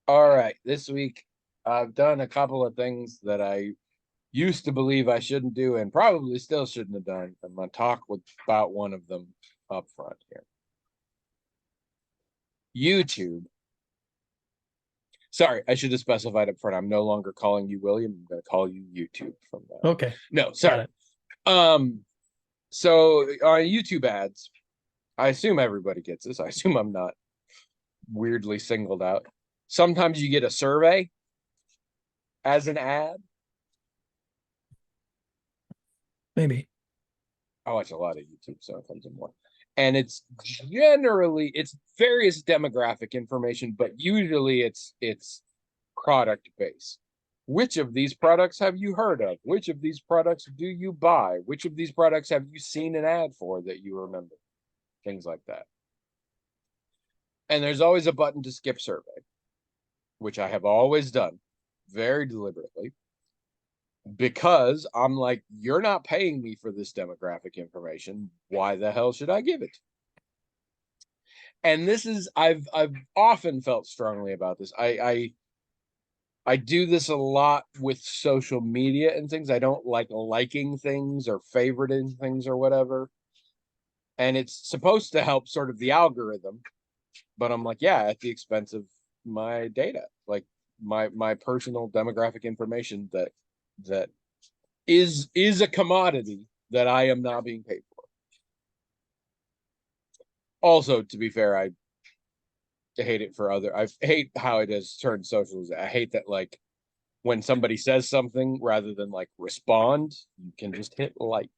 All right, this week I've done a couple of things that I used to believe I shouldn't do and probably still shouldn't have done. I'm going to about one of them up front here. YouTube. Sorry, I should have specified up front. I'm no longer calling you William. I'm going to call you YouTube from now on. Okay, No, got sorry. it. Um, so on YouTube ads, I assume everybody gets this. I assume I'm not weirdly singled out. Sometimes you get a survey as an ad. Maybe. I watch a lot of YouTube, so it comes in more. And it's various demographic information, but usually it's product based. Which of these products have you heard of? Which of these products do you buy? Which of these products have you seen an ad for that you remember? Things like that. And there's always a button to skip survey, which I have always done very deliberately because I'm like, you're not paying me for this demographic information. Why the hell should I give it? And this is I've often felt strongly about this. I do this a lot with social media and things. I don't like liking things or favoriting things or whatever. And it's supposed to help sort of the algorithm, but I'm like, yeah, at the expense of my data, like my personal demographic information that is a commodity that I am not being paid for. Also, to be fair, I hate it for other. I hate how it has turned socials. I hate that like when somebody says something rather than like respond, you can just hit like.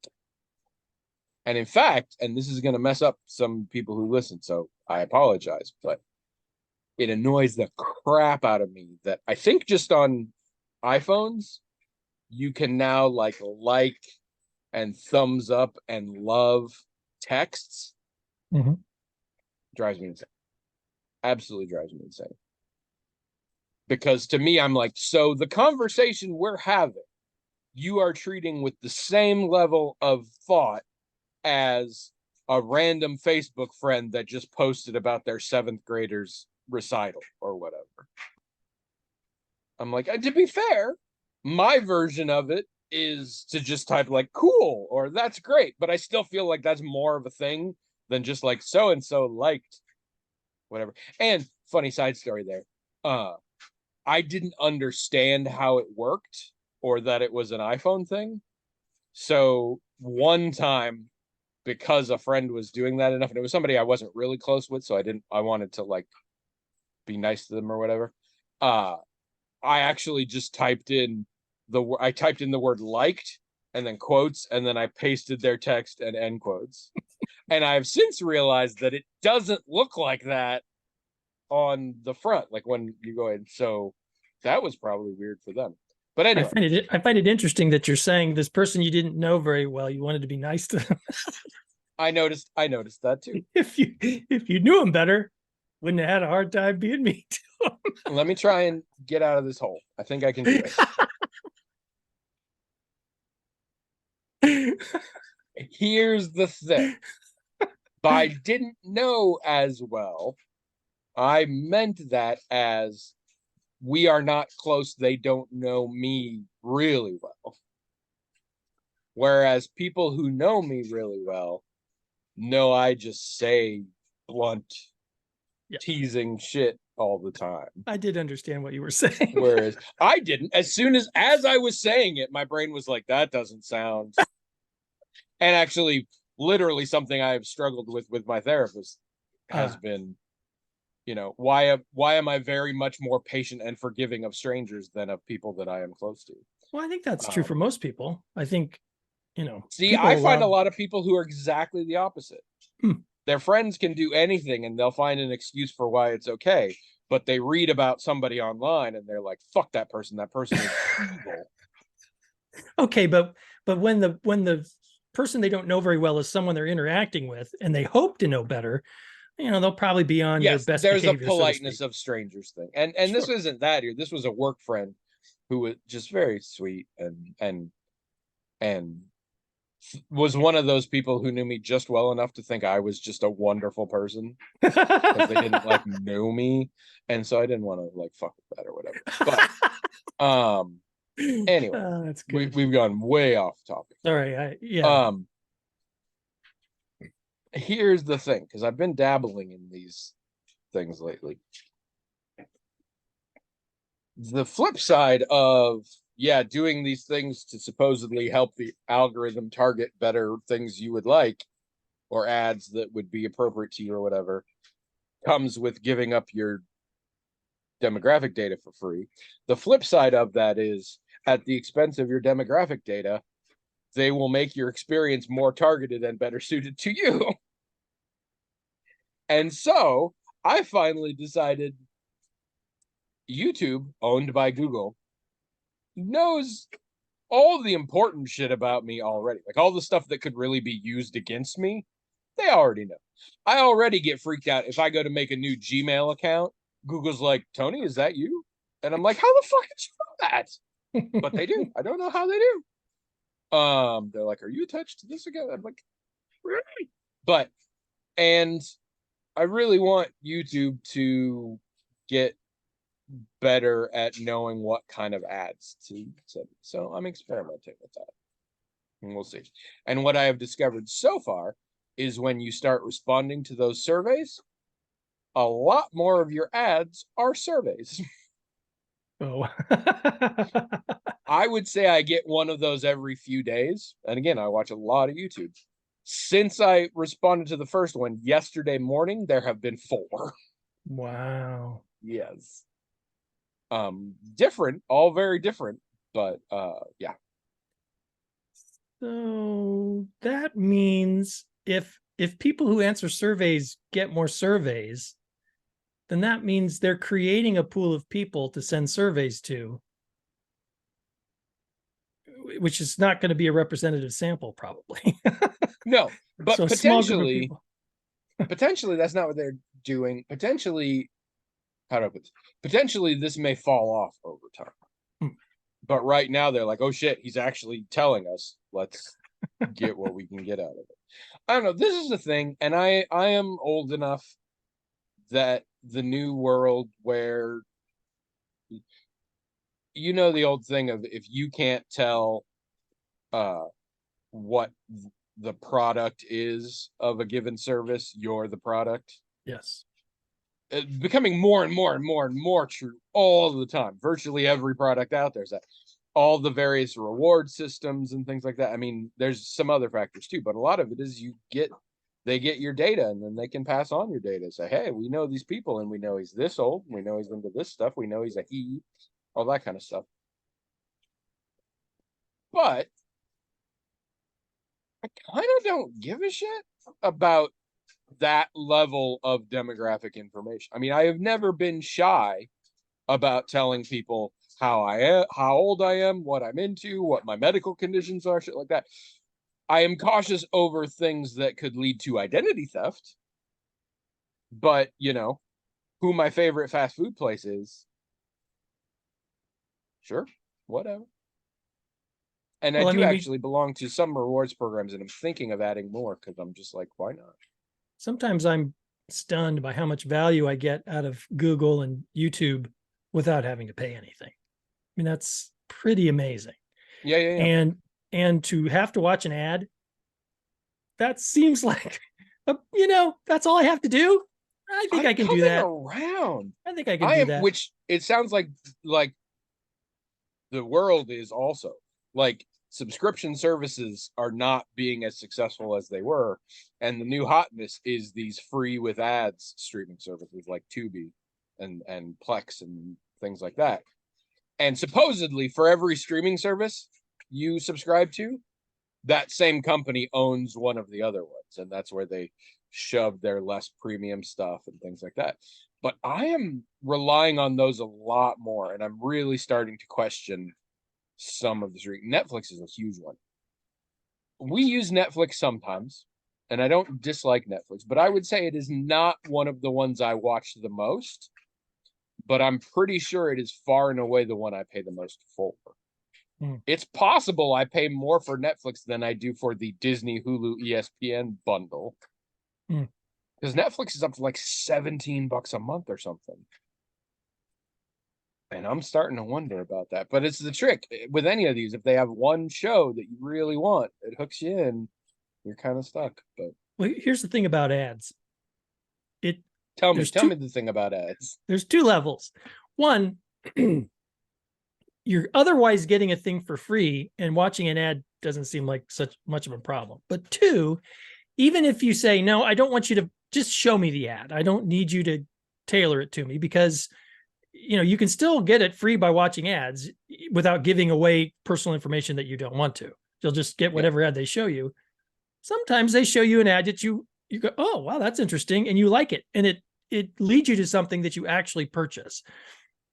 And in fact, and this is going to mess up some people who listen, so I apologize, but it annoys the crap out of me that I think just on iPhones you can now like and thumbs up and love texts. Hmm. Drives me insane. Absolutely drives me insane. Because to me, I'm like, so the conversation we're having, you are treating with the same level of thought as a random Facebook friend that just posted about their seventh graders recital or whatever. I'm like, and to be fair, my version of it is to just type like cool or that's great, but I still feel like that's more of a thing than just like so and so liked whatever. And funny side story there. I didn't understand how it worked or that it was an iPhone thing. So one time, because a friend was doing that enough, and it was somebody I wasn't really close with, so I wanted to like be nice to them or whatever. Uh, I actually just I typed in the word liked and then quotes, and then I pasted their text and end quotes. And I've since realized that it doesn't look like that on the front, like when you go in. So that was probably weird for them. But I anyway, find it interesting that you're saying this person you didn't know very well, you wanted to be nice to them. I noticed that too. If you knew him better, wouldn't have had a hard time being mean to Let me try and get out of this hole. I think I can do him. it. Here's the thing. By didn't know as well, I meant that as we are not close. They don't know me really well. Whereas people who know me really well know I just say blunt, Yeah, teasing shit all the time. I did understand what you were saying. Whereas I didn't. As I was saying it, my brain was like, that doesn't sound. And actually, literally something I have struggled with my therapist has been, why am I very much more patient and forgiving of strangers than of people that I am close to? Well, I think that's true for Um, most people. I think, See, I people find a allow. lot of people who are exactly the opposite. Hmm. Their friends can do anything and they'll find an excuse for why it's okay, but they read about somebody online and they're like, "Fuck that person! That person is evil." Okay, but when the person they don't know very well is someone they're interacting with and they hope to know better, they'll probably be on their Yes, best there's a behavior, so to speak. politeness of strangers thing, and this Sure. isn't that here. This was a work friend who was just very sweet and was one of those people who knew me just well enough to think I was just a wonderful person because they didn't like know me, and so I didn't want to like fuck with that or whatever. But anyway, that's good. we've gone way off topic. All right, yeah. Here's the thing, because I've been dabbling in these things lately. The flip side of, yeah, doing these things to supposedly help the algorithm target better things you would like, or ads that would be appropriate to you or whatever, comes with giving up your demographic data for free. The flip side of that is, at the expense of your demographic data, they will make your experience more targeted and better suited to you. And so I finally decided YouTube, owned by Google, knows all the important shit about me already. Like all the stuff that could really be used against me, they already know. I already get freaked out if I go to make a new Gmail account. Google's like, Tony, is that you? And I'm like, how the fuck did you know that? But they do. I don't know how they do. They're like, are you attached to this again? I'm like, really? But, and I really want YouTube to get better at knowing what kind of ads to send. So I'm experimenting with that. And we'll see. And what I have discovered so far is when you start responding to those surveys, a lot more of your ads are surveys. Oh. I would say I get one of those every few days. And again, I watch a lot of YouTube. Since I responded to the first one yesterday morning, there have been 4. Wow. Yes. Different, all very different, but yeah. So that means if people who answer surveys get more surveys, then that means they're creating a pool of people to send surveys to, which is not going to be a representative sample, probably. No, but so potentially, potentially that's not what they're doing. Potentially, how do I put this? Potentially, this may fall off over time. But right now, they're like, oh shit, he's actually telling us. Let's get what we can get out of it. I don't know. This is the thing, and I am old enough that the new world where, you know, the old thing of if you can't tell what the product is of a given service, you're the product. Yes. It's becoming more and more and more and more true all the time. Virtually every product out there is that. All the various reward systems and things like that. I mean, there's some other factors too, but a lot of it is they get your data and then they can pass on your data. Say, hey, we know these people and we know he's this old. We know he's into this stuff. We know he's a he, all that kind of stuff. But I kind of don't give a shit about that level of demographic information. I mean, I have never been shy about telling people how I am, how old I am, what I'm into, what my medical conditions are, shit like that. I am cautious over things that could lead to identity theft. But, you know, who my favorite fast food place is, sure, whatever. And well, I do actually belong to some rewards programs, and I'm thinking of adding more because I'm just like, why not? Sometimes I'm stunned by how much value I get out of Google and YouTube without having to pay anything. I mean, that's pretty amazing. Yeah. And to have to watch an ad, that seems like, you know, that's all I have to do. I think I can do that. Around. I think I can do that. Which it sounds like the world is also like subscription services are not being as successful as they were, and the new hotness is these free with ads streaming services like Tubi and Plex and things like that. And supposedly for every streaming service you subscribe to, that same company owns one of the other ones, and that's where they shove their less premium stuff and things like that. But I am relying on those a lot more, and I'm really starting to question some of the streaming. Netflix is a huge one. We use Netflix sometimes, and I don't dislike Netflix, but I would say it is not one of the ones I watch the most. But I'm pretty sure it is far and away the one I pay the most for. Hmm. It's possible I pay more for Netflix than I do for the Disney, Hulu, ESPN bundle. Hmm. Because Netflix is up to like $17 a month or something. And I'm starting to wonder about that. But it's the trick with any of these. If they have one show that you really want, it hooks you in, you're kind of stuck. But Well, here's the thing about ads. It tell there's me two the thing about ads. there's two levels. One, you're otherwise getting a thing for free, and watching an ad doesn't seem like such much of a problem. But two, even if you say, no, I don't want you to just show me the ad. I don't need you to tailor it to me, because you can still get it free by watching ads without giving away personal information that you don't want to. You'll just get whatever ad they show you. Sometimes they show you an ad that you go, oh, wow, that's interesting, and you like it, and it leads you to something that you actually purchase.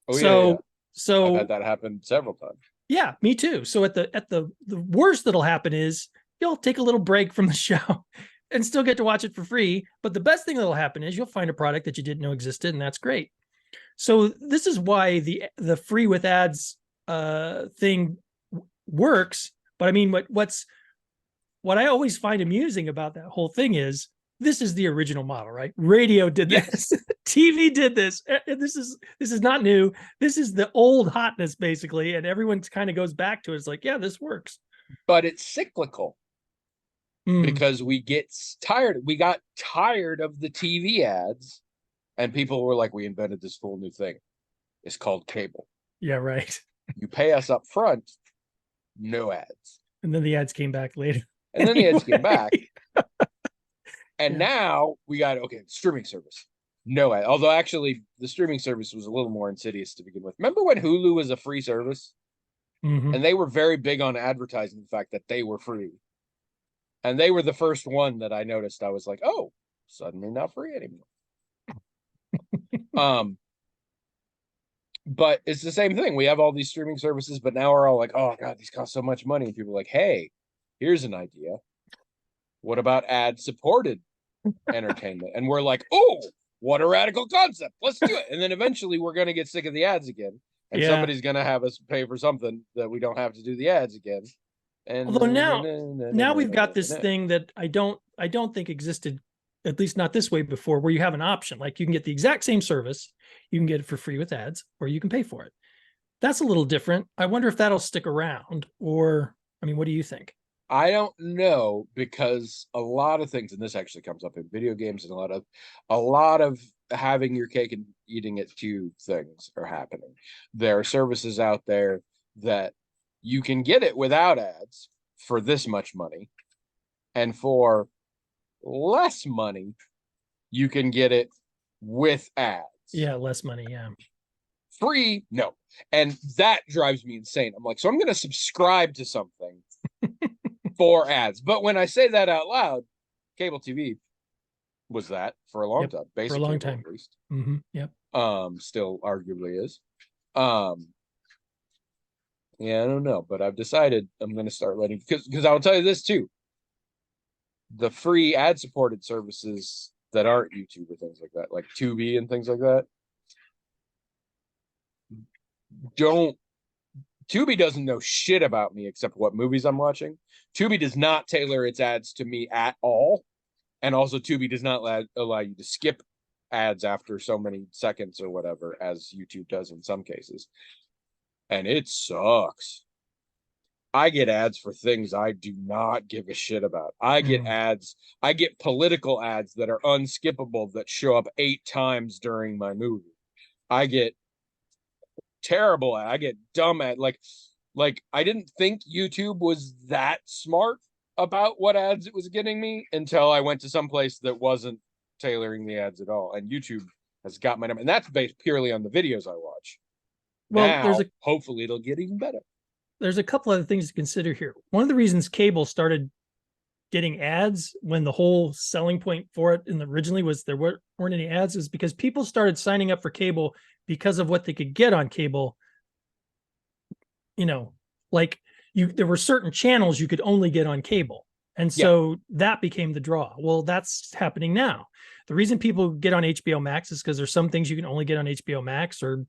Oh, So I've had that happen several times. Yeah, me too. So at the worst that'll happen is you'll take a little break from the show and still get to watch it for free. But the best thing that'll happen is you'll find a product that you didn't know existed, and that's great. So this is why the free with ads thing works. But I mean, what I always find amusing about that whole thing is this is the original model, right? Radio did this, TV did this. This is not new. This is the old hotness, basically, and everyone kind of goes back to it. It's like, yeah, this works. But it's cyclical because we get tired. We got tired of the TV ads, and people were like, "We invented this whole new thing. It's called cable. Yeah, right. You pay us up front, no ads." And then the ads came back later. And then the ads came back. And now we got, streaming service. No ad. Although actually the streaming service was a little more insidious to begin with. Remember when Hulu was a free service? Mm-hmm. And they were very big on advertising the fact that they were free. And they were the first one that I noticed. I was like, oh, suddenly not free anymore. But it's the same thing. We have all these streaming services, but now we're all like, oh God, these cost so much money. And people are like, hey, here's an idea. What about ad-supported entertainment? And we're like, oh, what a radical concept. Let's do it. And then eventually we're going to get sick of the ads again. And somebody's going to have us pay for something that we don't have to do the ads again. And although now we've got this thing that I don't think existed, at least not this way before, where you have an option. Like you can get the exact same service, you can get it for free with ads, or you can pay for it. That's a little different. I wonder if that'll stick around, or, I mean, what do you think? I don't know, because a lot of things, and this actually comes up in video games, and a lot of having your cake and eating it too things are happening. There are services out there that you can get it without ads for this much money, and for less money, you can get it with ads. Yeah, less money. Yeah. Free, no. And that drives me insane. I'm like, so I'm going to subscribe to something for ads. But when I say that out loud, cable TV was that for a long time. Basically, for a long time, at least. Mm-hmm. Yep. Still arguably is. Yeah, I don't know, but I've decided I'm going to start letting, because I'll tell you this too. The free ad-supported services that aren't YouTube or things like that, like Tubi and things like that, Tubi doesn't know shit about me except what movies I'm watching. Tubi does not tailor its ads to me at all. And also Tubi does not allow you to skip ads after so many seconds or whatever, as YouTube does in some cases. And it sucks. I get ads for things I do not give a shit about. I get ads. I get political ads that are unskippable that show up 8 times during my movie. I get terrible ad. I get dumb ad. Like I didn't think YouTube was that smart about what ads it was getting me until I went to some place that wasn't tailoring the ads at all. And YouTube has got my number. And that's based purely on the videos I watch. Well, now, hopefully it'll get even better. There's a couple other things to consider here. One of the reasons cable started getting ads, when the whole selling point for it originally was there weren't any ads, is because people started signing up for cable because of what they could get on cable. Like there were certain channels you could only get on cable. And so that became the draw. Well, that's happening now. The reason people get on HBO Max is because there's some things you can only get on HBO Max or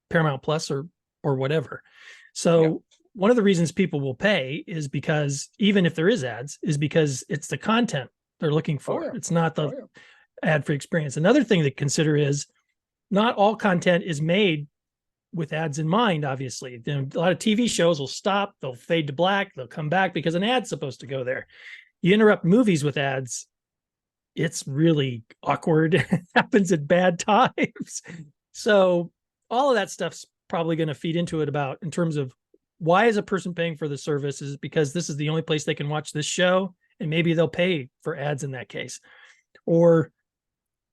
Paramount Plus or whatever. So one of the reasons people will pay is because even if there is ads, is because it's the content they're looking for. yeah. It's not the Oh, yeah. ad-free experience. Another thing to consider is not all content is made with ads in mind. Obviously, a lot of TV shows will stop, they'll fade to black, they'll come back because an ad's supposed to go there. You interrupt movies with ads, it's really awkward. It happens at bad times. So all of that stuff's probably going to feed into it about in terms of why is a person paying for the service, is because this is the only place they can watch this show, and maybe they'll pay for ads in that case. Or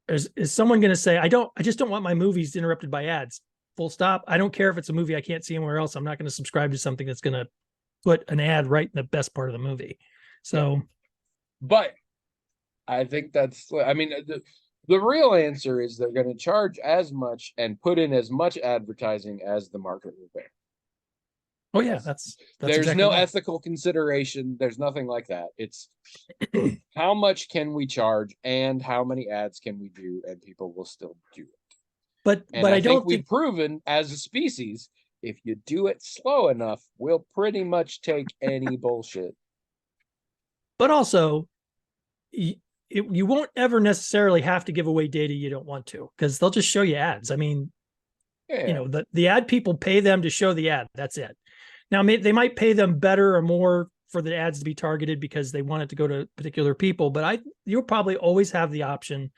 is someone going to say, I just don't want my movies interrupted by ads, full stop. I don't care if it's a movie I can't see anywhere else. I'm not going to subscribe to something that's going to put an ad right in the best part of the movie. So, but I think that's, I mean, the real answer is they're going to charge as much and put in as much advertising as the market will bear. oh yeah, that's There's exactly no right. ethical consideration. There's nothing like that. It's how much can we charge and how many ads can we do, and people will still do it. But And I don't think we've proven as a species, if you do it slow enough, we'll pretty much take any bullshit. But also, you won't ever necessarily have to give away data you don't want to, because they'll just show you ads. I mean, Yeah. you know, the ad people pay them to show the ad. That's it. Now, they might pay them better or more for the ads to be targeted because they want it to go to particular people. But you'll probably always have the option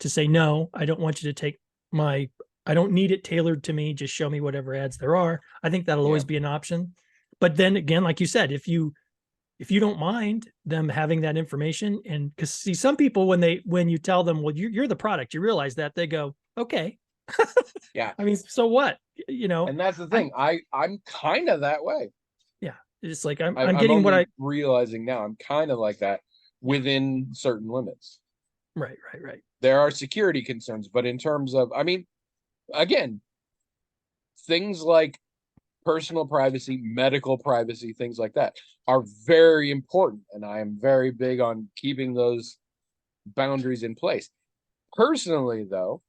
to say, no, I don't want you to take I don't need it tailored to me. Just show me whatever ads there are. I think that'll always be an option. But then again, like you said, if you don't mind them having that information, and because see, some people, when you tell them, well, you're the product, you realize that, they go, okay. Yeah. I mean, so what? You know, and that's the thing. I'm kind of that way. yeah. It's like I'm I'm getting what only I realizing now. I'm kind of like that within certain limits. right. There are security concerns, but in terms of, I mean, again, things like personal privacy, medical privacy, things like that are very important, and I am very big on keeping those boundaries in place. Personally, though,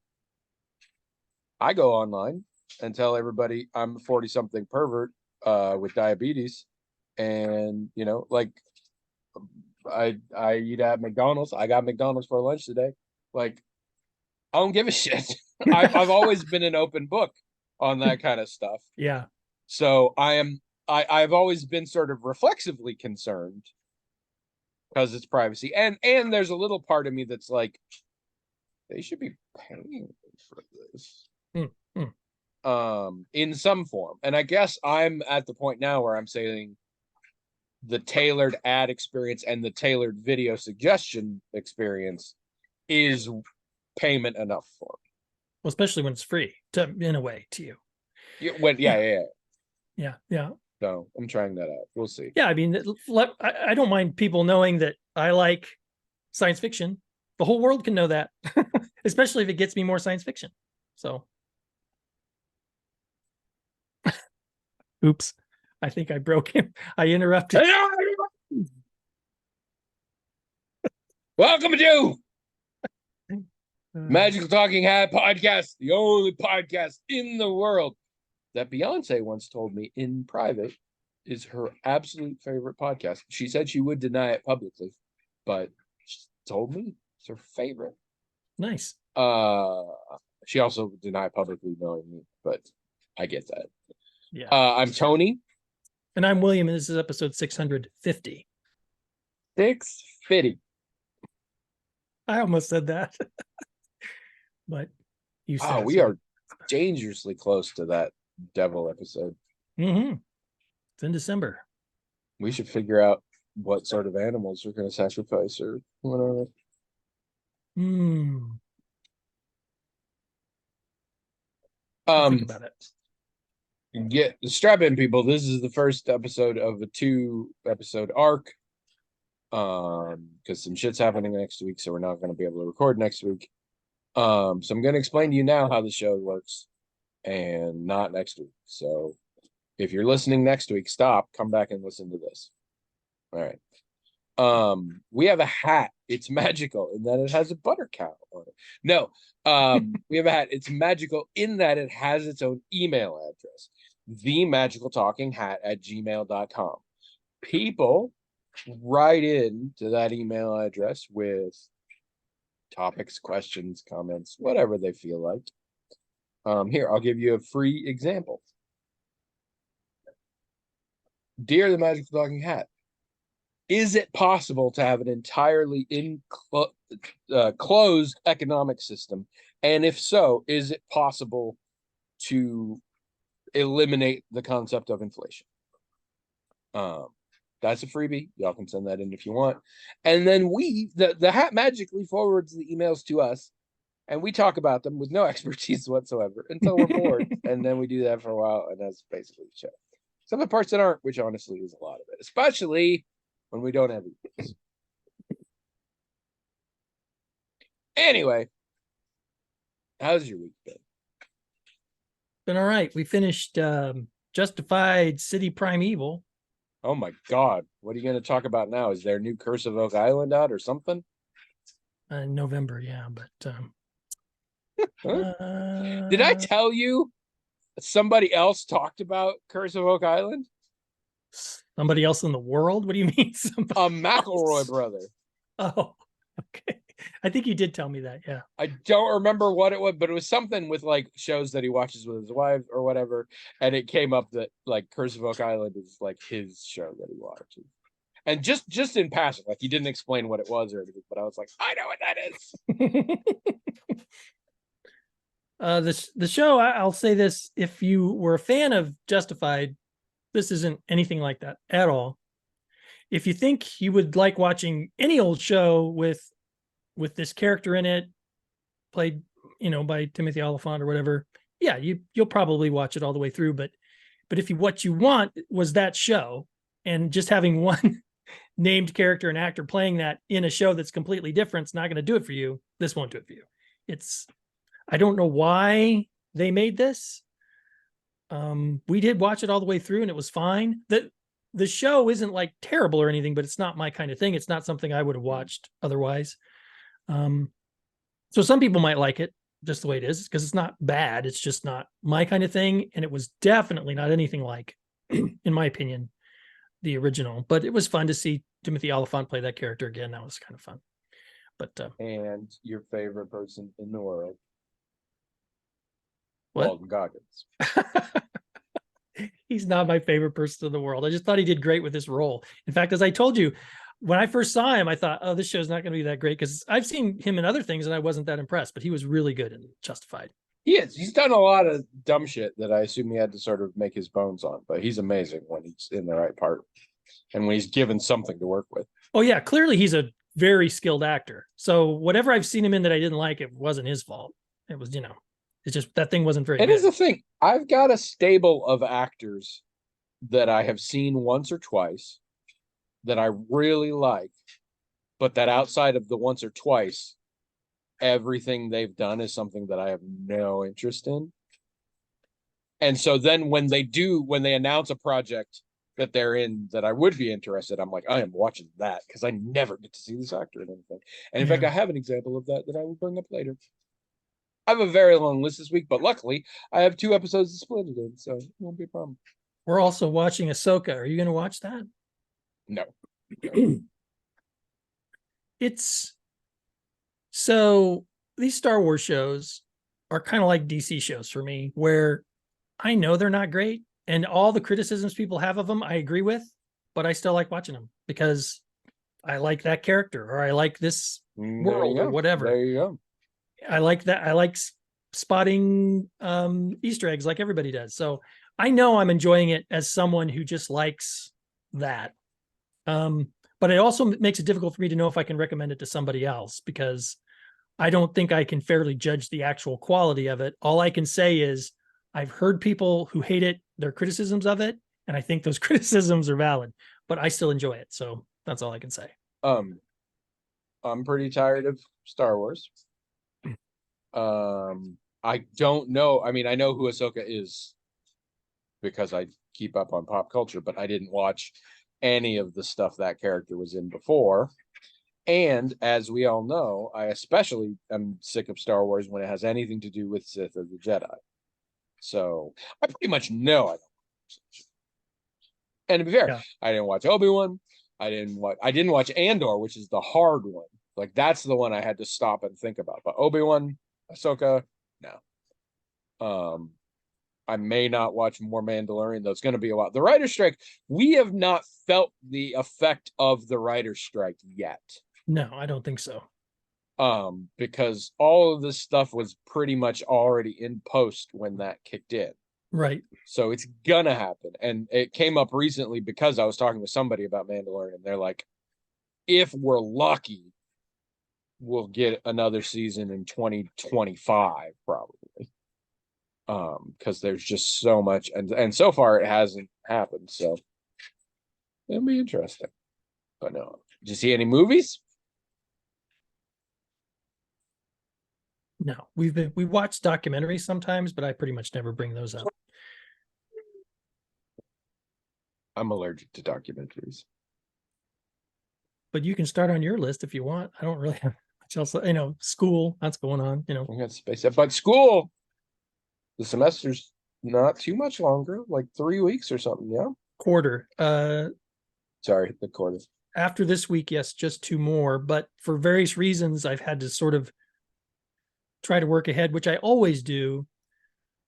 I go online and tell everybody I'm a 40-something pervert with diabetes, and you know, like I eat at McDonald's. I got McDonald's for lunch today. Like, I don't give a shit. I've always been an open book on that kind of stuff. Yeah. So I've always been sort of reflexively concerned because it's privacy. And there's a little part of me that's like, they should be paying for this. In some form. And I guess I'm at the point now where I'm saying the tailored ad experience and the tailored video suggestion experience is payment enough for me. Well, especially when it's free in a way to you. Yeah. So I'm trying that out. We'll see. Yeah. I mean, I don't mind people knowing that I like science fiction. The whole world can know that, especially if it gets me more science fiction. So, oops, I think I broke him. I interrupted. Welcome to Magical Talking Hat Podcast, the only podcast in the world that Beyonce once told me in private is her absolute favorite podcast. She said she would deny it publicly, but she told me it's her favorite. Nice. She also denied publicly knowing me, but I get that. Yeah. I'm Tony. And I'm William, and this is episode 650. 650. I almost said that. But you said we are dangerously close to that devil episode. It's in December. We should figure out what sort of animals we're going to sacrifice or whatever. Think about it. Strap in, people. This is the first episode of a 2-episode arc. Because some shit's happening next week, so we're not going to be able to record next week. So I'm going to explain to you now how the show works, and not next week. So if you're listening next week, stop, come back and listen to this. All right. We have a hat. It's magical in that it has a butter cow on it. No, we have a hat. It's magical in that it has its own email address. themagicaltalkinghat@gmail.com. People write in to that email address with topics, questions, comments, whatever they feel like. Here, I'll give you a free example. Dear the Magical Talking Hat, is it possible to have an entirely closed economic system? And if so, is it possible to eliminate the concept of inflation? That's a freebie. Y'all can send that in if you want. And then the hat magically forwards the emails to us, and we talk about them with no expertise whatsoever until we're bored. And then we do that for a while, and that's basically the show. Some of the parts that aren't, which honestly is a lot of it, especially when we don't have emails. Anyway, how's your week been? Been all right. We finished Justified City Primeval. Oh my God. What are you going to talk about now? Is there a new Curse of Oak Island out or something? November, yeah, but did I tell you somebody else talked about Curse of Oak Island? Somebody else in the world? What do you mean? A McElroy brother. Oh, okay. I think you did tell me that. Yeah. I don't remember what it was, but it was something with like shows that he watches with his wife or whatever. And it came up that like Curse of Oak Island is like his show that he watches. And just in passing, like he didn't explain what it was or anything, but I was like, I know what that is. The show, I'll say this: if you were a fan of Justified, this isn't anything like that at all. If you think you would like watching any old show with this character in it, played by Timothy Olyphant or whatever, yeah, you'll probably watch it all the way through. But if what you want was that show, and just having one named character and actor playing that in a show that's completely different, it's not going to do it for you. This won't do it for you. I don't know why they made this. We did watch it all the way through and it was fine. The show isn't like terrible or anything, but it's not my kind of thing. It's not something I would have watched otherwise. So some people might like it just the way it is, because it's not bad. It's just not my kind of thing. And it was definitely not anything like, in my opinion, the original. But it was fun to see Timothy Olyphant play that character again. That was kind of fun. But and your favorite person in the world, what? Walton Goggins. He's not my favorite person in the world. I just thought he did great with this role. In fact, as I told you, when I first saw him, I thought, oh, this show's not going to be that great, because I've seen him in other things and I wasn't that impressed, but he was really good in Justified. He is. He's done a lot of dumb shit that I assume he had to sort of make his bones on, but he's amazing when he's in the right part and when he's given something to work with. Oh yeah, clearly he's a very skilled actor. So whatever I've seen him in that I didn't like, it wasn't his fault. It was, it's just that thing wasn't very good. It is the thing. I've got a stable of actors that I have seen once or twice that I really like, but that outside of the once or twice, everything they've done is something that I have no interest in. And so then when they announce a project that they're in that I would be interested, I'm like, I am watching that, because I never get to see this actor in anything. And in fact, I have an example of that I will bring up later. I have a very long list this week, but luckily I have 2 episodes to split it in, so it won't be a problem. We're also watching Ahsoka. Are you going to watch that? No. So these Star Wars shows are kind of like DC shows for me, where I know they're not great, and all the criticisms people have of them, I agree with, but I still like watching them because I like that character, or I like this world, or whatever. There you go. I like that. I like spotting Easter eggs like everybody does. So I know I'm enjoying it as someone who just likes that. But it also makes it difficult for me to know if I can recommend it to somebody else, because I don't think I can fairly judge the actual quality of it. All I can say is I've heard people who hate it, their criticisms of it, and I think those criticisms are valid, but I still enjoy it. So that's all I can say. I'm pretty tired of Star Wars. I don't know. I mean, I know who Ahsoka is because I keep up on pop culture, but I didn't watch any of the stuff that character was in before. And as we all know, I especially am sick of Star Wars when it has anything to do with Sith or the Jedi. So I pretty much know I don't And to be fair, Yeah. I didn't watch Obi-Wan. I didn't watch Andor, which is the hard one. Like that's the one I had to stop and think about. But Obi-Wan, Ahsoka, no. I may not watch more Mandalorian, though it's going to be a while. The writer's strike, we have not felt the effect of the writer's strike yet. No, I don't think so. Because all of this stuff was pretty much already in post when that kicked in. Right. So it's gonna happen. And it came up recently because I was talking with somebody about Mandalorian, and they're like, if we're lucky, we'll get another season in 2025, probably. Because there's just so much, and so far it hasn't happened, so it'll be interesting. But no, did you see any movies? No, we watch documentaries sometimes, but I pretty much never bring those up. I'm allergic to documentaries. But you can start on your list if you want. I don't really have much else. School, that's going on. We got space, but school, the semester's not too much longer, like 3 weeks or something. Yeah. Quarter. Sorry, the quarter. After this week, yes, just 2 more. But for various reasons, I've had to sort of try to work ahead, which I always do.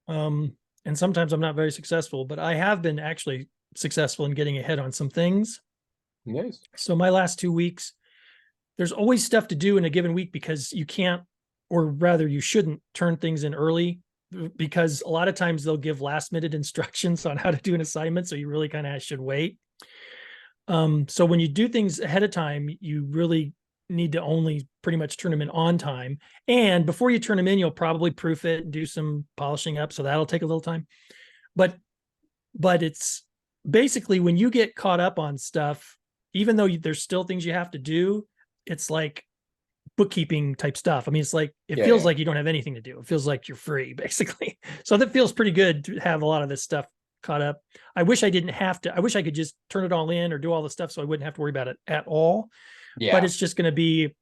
And sometimes I'm not very successful, but I have been actually successful in getting ahead on some things. Nice. So my last 2 weeks, there's always stuff to do in a given week because you can't, or rather you shouldn't turn things in early, because a lot of times they'll give last minute instructions on how to do an assignment. So you really kind of should wait. So when you do things ahead of time, you really need to only pretty much turn them in on time. And before you turn them in, you'll probably proof it and do some polishing up. So that'll take a little time. But it's basically when you get caught up on stuff, even though there's still things you have to do, it's like bookkeeping type stuff. I mean, it's like, it feels like you don't have anything to do. It feels like you're free, basically. So that feels pretty good to have a lot of this stuff caught up. I wish I didn't have to. I wish I could just turn it all in or do all the stuff so I wouldn't have to worry about it at all. Yeah. But it's just going to be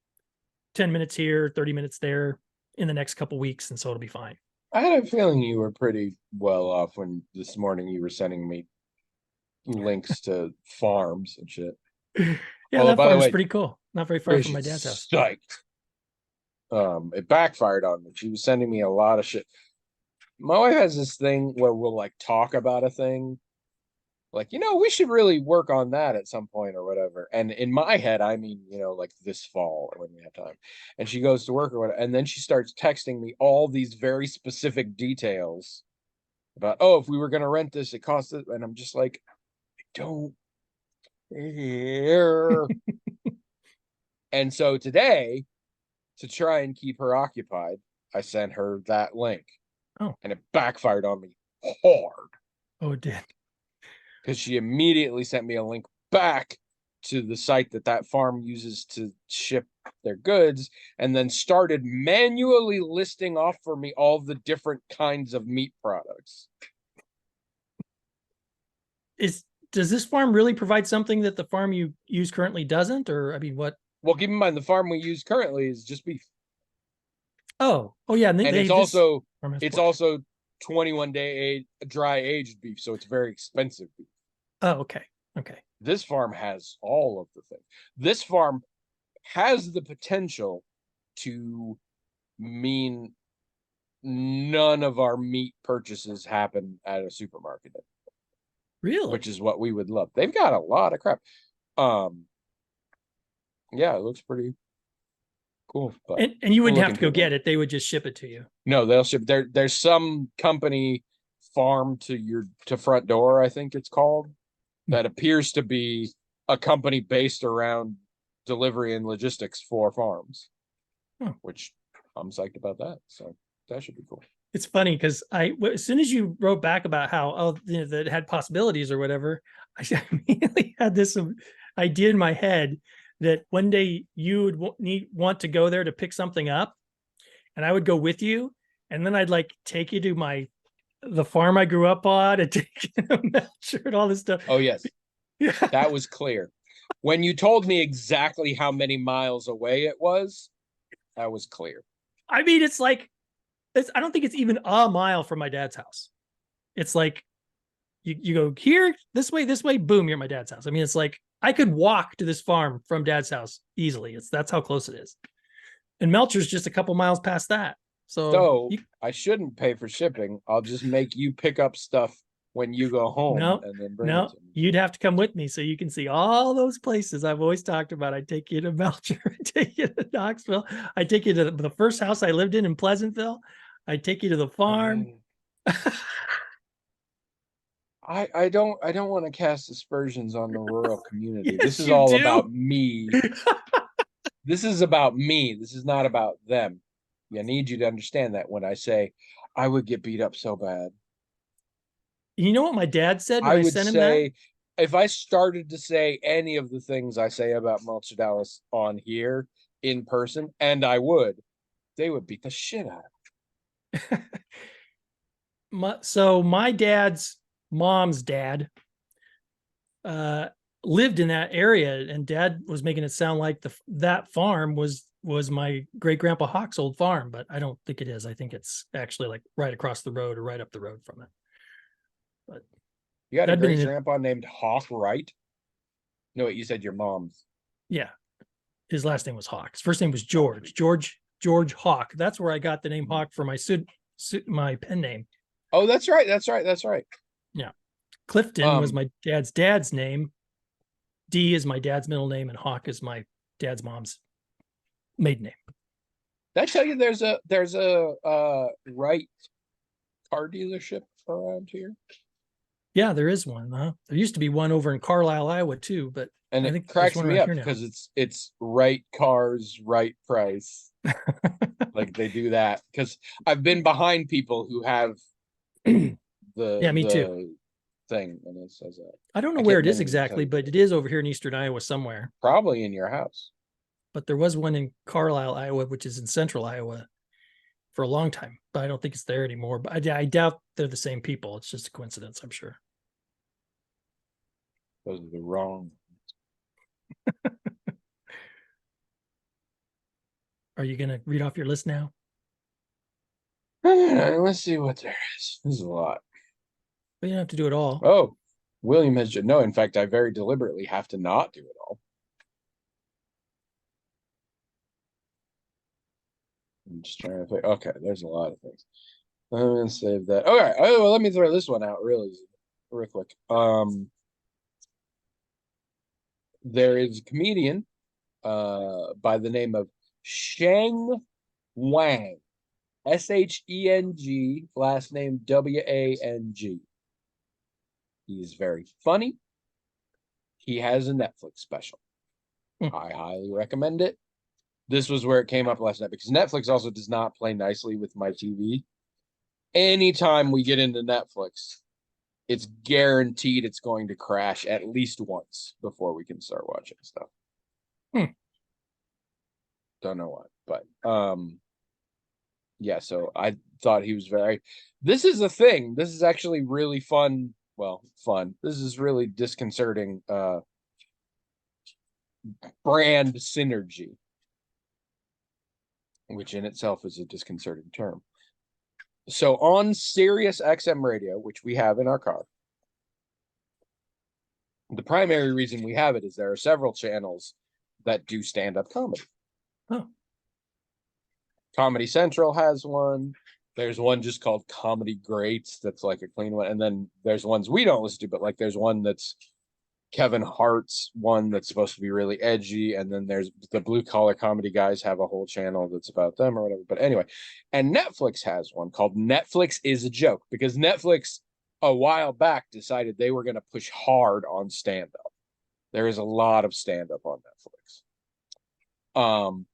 10 minutes here, 30 minutes there in the next couple weeks. And so it'll be fine. I had a feeling you were pretty well off when this morning you were sending me links to farms and shit. Yeah, that farm's pretty cool. Not very far from my dad's house. Psyched. It backfired on me. She was sending me a lot of shit. My wife has this thing where we'll like talk about a thing, like, we should really work on that at some point or whatever. And in my head, I mean, like this fall or when we have time. And she goes to work or whatever, and then she starts texting me all these very specific details about, oh, if we were going to rent this, it costs it. And I'm just like, I don't care. And so today, to try and keep her occupied, I sent her that link. Oh. And it backfired on me hard. Oh, it did. Because she immediately sent me a link back to the site that farm uses to ship their goods, and then started manually listing off for me all the different kinds of meat products. Does this farm really provide something that the farm you use currently doesn't? Or, I mean, what? Well, keep in mind, the farm we use currently is just beef. Oh, yeah. And it's also 21-day dry aged beef, so it's very expensive beef. Oh, okay. This farm has all of the things. This farm has the potential to mean none of our meat purchases happen at a supermarket. Really? Which is what we would love. They've got a lot of crap. Yeah, it looks pretty cool. But and you wouldn't have to go get it. They would just ship it to you. No, they'll ship. There's some company farm to front door, I think it's called, that appears to be a company based around delivery and logistics for farms, which I'm psyched about that. So that should be cool. It's funny because as soon as you wrote back about how, that it had possibilities or whatever, I immediately had this idea in my head that one day you would want to go there to pick something up, and I would go with you, and then I'd like take you to the farm I grew up on and take a measure and all this stuff. Oh yes, yeah. That was clear. When you told me exactly how many miles away it was, that was clear. I mean, it's like, I don't think it's even a mile from my dad's house. It's like, You go here, this way, boom, you're at my dad's house. I mean, it's like I could walk to this farm from dad's house easily. That's how close it is. And Melcher's just a couple miles past that. So I shouldn't pay for shipping. I'll just make you pick up stuff when you go home and then bring it to me. You'd have to come with me so you can see all those places I've always talked about. I take you to Melcher, I take you to Knoxville, I take you to the first house I lived in Pleasantville, I take you to the farm. I don't want to cast aspersions on the rural community. Yes, this is all do. about me. This is about me. This is not about them. I need you to understand that when I say I would get beat up so bad. You know what my dad said when I I would sent him say that? if I started to say any of the things I say about Melcher Dallas on here in person, and I would, they would beat the shit out of me. So my dad's mom's dad lived in that area, and dad was making it sound like that farm was my great grandpa Hawk's old farm, but I don't think it is. I think it's actually like right across the road or right up the road from it. But you had a great grandpa named Hawk, right? No, wait, you said your mom's. Yeah, his last name was Hawk. His first name was George. George Hawk. That's where I got the name Hawk for my pen name. Oh, that's right. Yeah. Clifton was my dad's name. D is my dad's middle name, and Hawk is my dad's mom's maiden name. Did I tell you there's a Wright car dealership around here? Yeah, there is one. Huh? There used to be one over in Carlisle, Iowa, too, but and it cracks me up because it's right cars, right price. Like they do that because I've been behind people who have me too thing, and it says that. I don't know where it is exactly, but it is over here in eastern Iowa somewhere. Probably in your house. But there was one in Carlisle, Iowa, which is in central Iowa, for a long time, but I don't think it's there anymore. But I doubt they're the same people. It's just a coincidence, I'm sure. Those are the wrong. Are you going to read off your list now? Let's see what there is. There's a lot. But you don't have to do it all. Oh, William has no. In fact, I very deliberately have to not do it all. I'm just trying to think. Okay, there's a lot of things. I'm gonna save that. Okay, well, let me throw this one out real quick. There is a comedian by the name of Sheng Wang, Sheng, last name Wang. He is very funny. He has a Netflix special. I highly recommend it. This was where it came up last night because Netflix also does not play nicely with my TV. Anytime we get into Netflix, it's guaranteed it's going to crash at least once before we can start watching stuff. Don't know why, but yeah, so I thought he was this is a thing. This is actually really fun. Well, fun. This is really disconcerting brand synergy, which in itself is a disconcerting term. So on Sirius XM radio, which we have in our car, the primary reason we have it is there are several channels that do stand-up comedy. Oh. Comedy Central has one. There's one just called Comedy Greats that's like a clean one. And then there's ones we don't listen to, but like there's one that's Kevin Hart's one that's supposed to be really edgy. And then there's the Blue Collar Comedy guys have a whole channel that's about them or whatever. But anyway, and Netflix has one called Netflix is a Joke because Netflix a while back decided they were going to push hard on stand-up. There is a lot of stand-up on Netflix.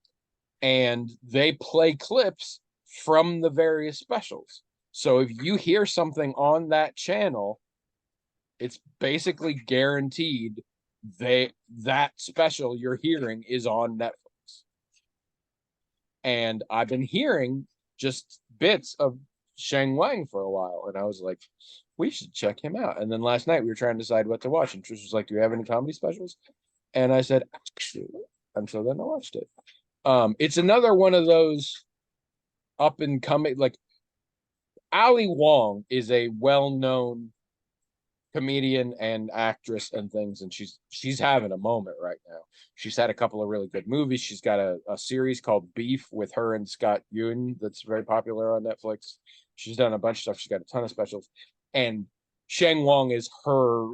And they play clips from the various specials. So if you hear something on that channel, it's basically guaranteed that special you're hearing is on Netflix. And I've been hearing just bits of Sheng Wang for a while, and I was like, we should check him out. And then last night we were trying to decide what to watch, and Trish was like, do you have any comedy specials? And I said, actually, and so then I watched it. It's another one of those up and coming, like Ali Wong is a well-known comedian and actress and things, and she's having a moment right now. She's had a couple of really good movies. She's got a series called Beef with her and Scott Yoon that's very popular on Netflix. She's done a bunch of stuff. She's got a ton of specials, and Sheng Wong is her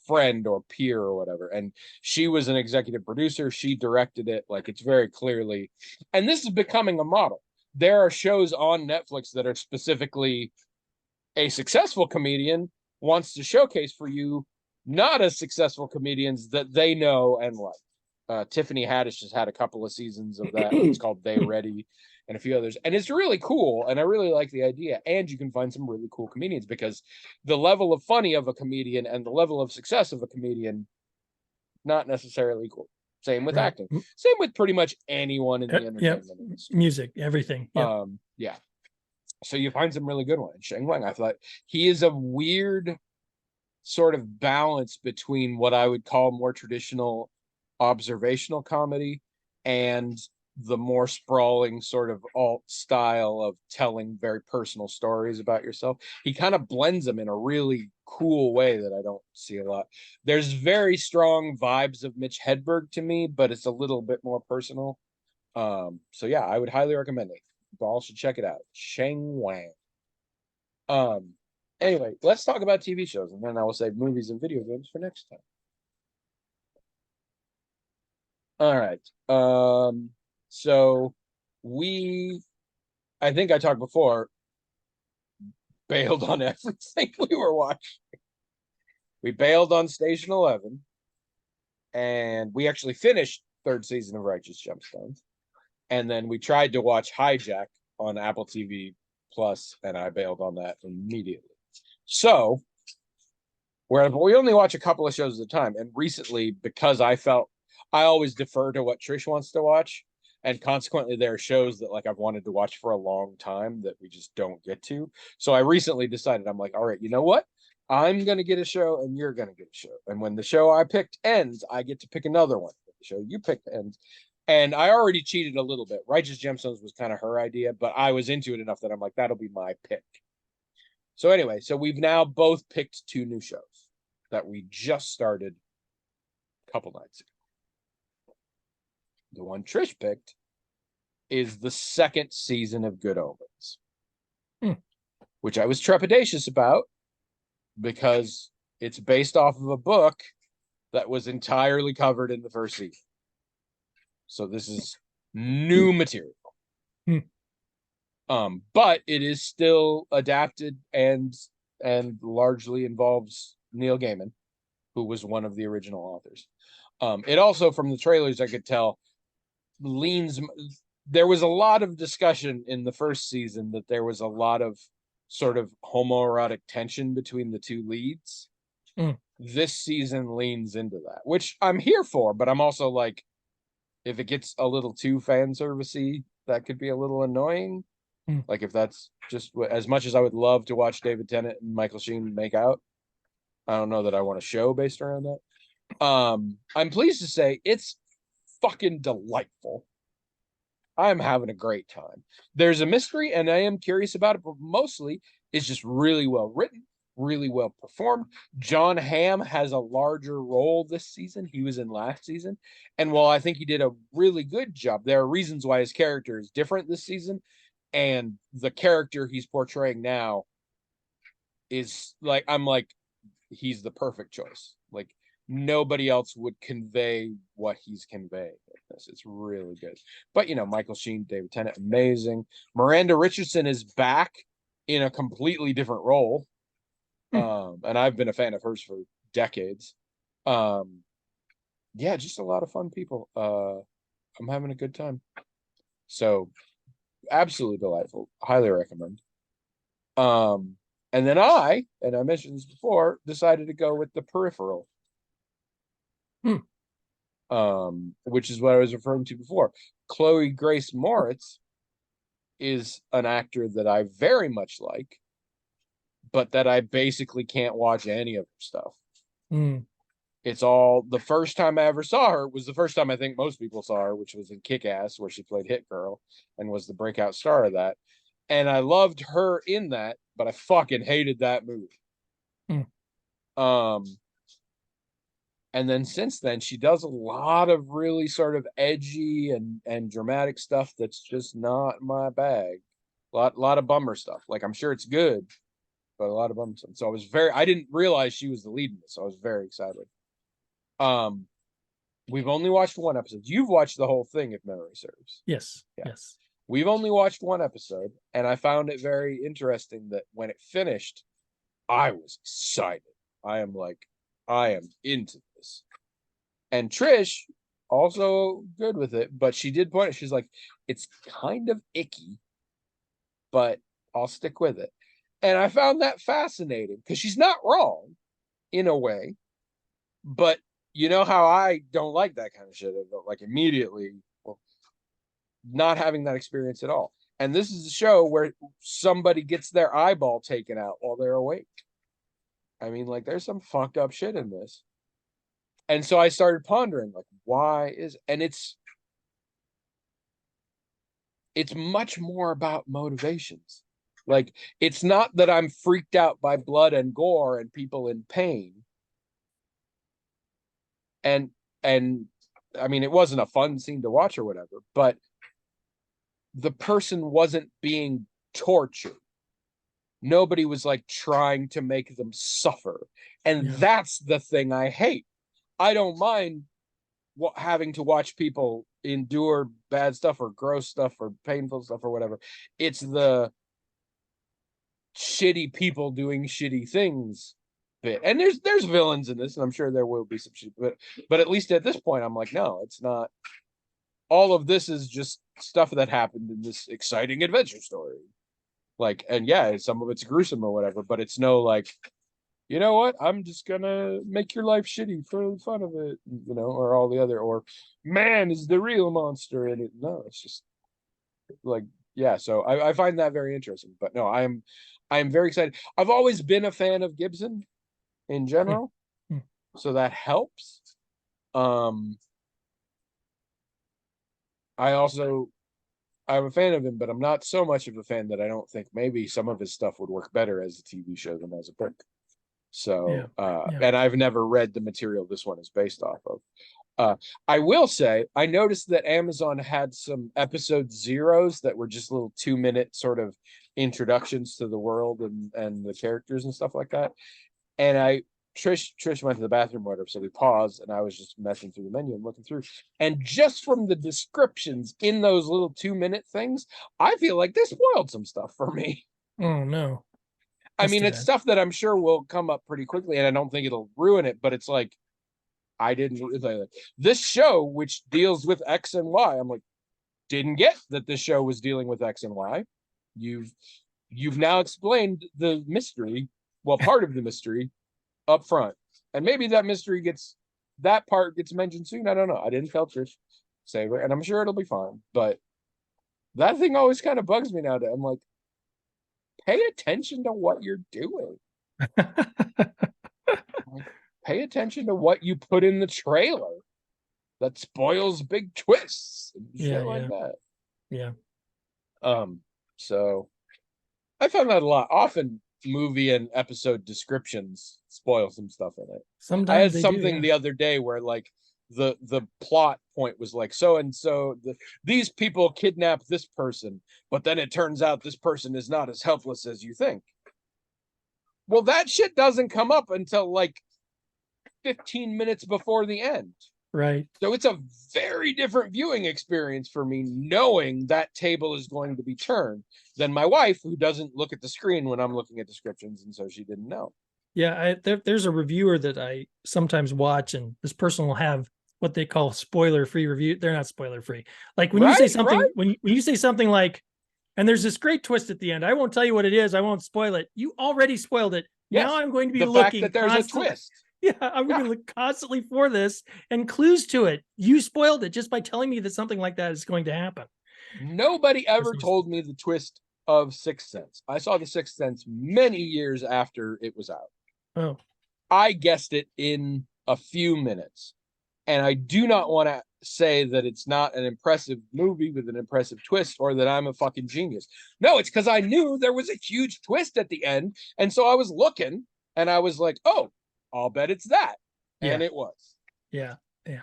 friend or peer or whatever, and she was an executive producer. She directed it. Like, it's very clearly, and this is becoming a model. There are shows on Netflix that are specifically a successful comedian wants to showcase for you not as successful comedians that they know and like. Tiffany Haddish has had a couple of seasons of that. It's called They Ready, and a few others, and it's really cool. And I really like the idea. And you can find some really cool comedians, because the level of funny of a comedian and the level of success of a comedian not necessarily equal. Same with acting. Same with pretty much anyone in the entertainment industry. Music, everything. Yeah. So you find some really good ones. Sheng Wang, I thought he is a weird sort of balance between what I would call more traditional observational comedy and the more sprawling sort of alt style of telling very personal stories about yourself. He kind of blends them in a really cool way that I don't see a lot. There's very strong vibes of Mitch Hedberg to me, but it's a little bit more personal. So yeah, I would highly recommend it. You all should check it out. Sheng Wang. Anyway, let's talk about TV shows, and then I will save movies and video games for next time. All right. So I think I talked before, bailed on everything we were watching. We bailed on Station 11, and we actually finished third season of Righteous Gemstones. And then we tried to watch Hijack on Apple TV Plus, and I bailed on that immediately. So, whereas we only watch a couple of shows at a time, and recently, because I always defer to what Trish wants to watch, and consequently there are shows that like I've wanted to watch for a long time that we just don't get to. So I recently decided, I'm like, all right, you know what? I'm going to get a show and you're going to get a show. And when the show I picked ends, I get to pick another one. The show you picked ends. And I already cheated a little bit. Righteous Gemstones was kind of her idea, but I was into it enough that I'm like, that'll be my pick. So anyway, so we've now both picked two new shows that we just started a couple nights ago. The one Trish picked is the second season of Good Omens, which I was trepidatious about because it's based off of a book that was entirely covered in the first season. So this is new material. But it is still adapted and largely involves Neil Gaiman, who was one of the original authors. It also, from the trailers, I could tell, there was a lot of discussion in the first season that there was a lot of sort of homoerotic tension between the two leads. This season leans into that, which I'm here for, but I'm also like, if it gets a little too fan servicey, that could be a little annoying. Like, if that's just as much as I would love to watch David Tennant and Michael Sheen make out, I don't know that I want a show based around that. I'm pleased to say it's fucking delightful. I'm having a great time. There's a mystery, and I am curious about it, but mostly it's just really well written, really well performed. John Hamm has a larger role this season. He was in last season. And while I think he did a really good job, there are reasons why his character is different this season. And the character he's portraying now is like, I'm like, he's the perfect choice. Like, nobody else would convey what he's conveying in this. It's really good. But, you know, Michael Sheen, David Tennant, amazing. Miranda Richardson is back in a completely different role. And I've been a fan of hers for decades. Yeah, just a lot of fun people. I'm having a good time. So, absolutely delightful. Highly recommend. And then I mentioned this before, decided to go with The Peripheral. Which is what I was referring to before. Chloe Grace Moritz is an actor that I very much like, but that I basically can't watch any of her stuff. It's all, the first time I ever saw her was the first time I think most people saw her, which was in Kick-Ass, where she played Hit Girl and was the breakout star of that. And I loved her in that, but I fucking hated that movie. Um, and then since then, she does a lot of really sort of edgy and dramatic stuff that's just not my bag. Lot of bummer stuff. Like I'm sure it's good, but a lot of bummer stuff. So I didn't realize she was the lead in this. So I was very excited. Um, we've only watched one episode. You've watched the whole thing, if memory serves. Yes. Yeah. Yes. We've only watched one episode, and I found it very interesting that when it finished, I was excited. I am into this. And Trish also good with it, but she did point it. She's like, it's kind of icky, but I'll stick with it. And I found that fascinating because she's not wrong in a way, but you know how I don't like that kind of shit, like immediately, well, not having that experience at all. And this is a show where somebody gets their eyeball taken out while they're awake. I mean, like, there's some fucked up shit in this. And so I started pondering, like, why is, and it's much more about motivations. Like, it's not that I'm freaked out by blood and gore and people in pain. And I mean, it wasn't a fun scene to watch or whatever, but the person wasn't being tortured. Nobody was like trying to make them suffer. And that's the thing I hate. I don't mind having to watch people endure bad stuff or gross stuff or painful stuff or whatever. It's the shitty people doing shitty things bit. And there's villains in this, and I'm sure there will be some shit, but at least at this point, I'm like, no, it's not. All of this is just stuff that happened in this exciting adventure story. Like, and yeah, some of it's gruesome or whatever, but it's no like, you know what? I'm just gonna make your life shitty for the fun of it, you know, or all the other, or man is the real monster in it. No, it's just like, yeah. So I find that very interesting. But no, I'm very excited. I've always been a fan of Gibson in general, so that helps. I'm a fan of him, but I'm not so much of a fan that I don't think maybe some of his stuff would work better as a TV show than as a book. So, and I've never read the material this one is based off of. I will say, I noticed that Amazon had some episode zeros that were just little 2-minute sort of introductions to the world and the characters and stuff like that. And Trish went to the bathroom, whatever, so we paused, and I was just messing through the menu and looking through. And just from the descriptions in those little 2-minute things, I feel like they spoiled some stuff for me. Oh no. I mean, it's stuff that I'm sure will come up pretty quickly, and I don't think it'll ruin it, but it's like, I didn't, this show, which deals with X and Y, I'm like, didn't get that this show was dealing with X and Y. You've now explained the mystery, well, part of the mystery up front, and maybe that part gets mentioned soon. I don't know. I didn't tell Trish Saber, and I'm sure it'll be fine, but that thing always kind of bugs me now. I'm like, pay attention to what you're doing. Pay attention to what you put in the trailer that spoils big twists and shit like that. Yeah. So I found that a lot. Often movie and episode descriptions spoil some stuff in it. Sometimes I had something the other day where like the plot point was like, so and so these people kidnap this person, but then it turns out this person is not as helpless as you think. Well, that shit doesn't come up until like 15 minutes before the end. Right. So it's a very different viewing experience for me, knowing that table is going to be turned, than my wife, who doesn't look at the screen when I'm looking at descriptions, and so she didn't know. Yeah, there's a reviewer that I sometimes watch, and this person will have what they call spoiler-free review. They're not spoiler-free. Like when you say something, when you say something like, and there's this great twist at the end, I won't tell you what it is, I won't spoil it. You already spoiled it. Yes, now I'm going to be looking fact that there's a twist. Yeah, I'm going to look constantly for this and clues to it. You spoiled it just by telling me that something like that is going to happen. Nobody ever told me the twist of Sixth Sense. I saw the Sixth Sense many years after it was out. Oh. I guessed it in a few minutes. And I do not want to say that it's not an impressive movie with an impressive twist, or that I'm a fucking genius. No, it's because I knew there was a huge twist at the end. And so I was looking and I was like, oh, I'll bet it's that. Yeah. And it was. Yeah. Yeah.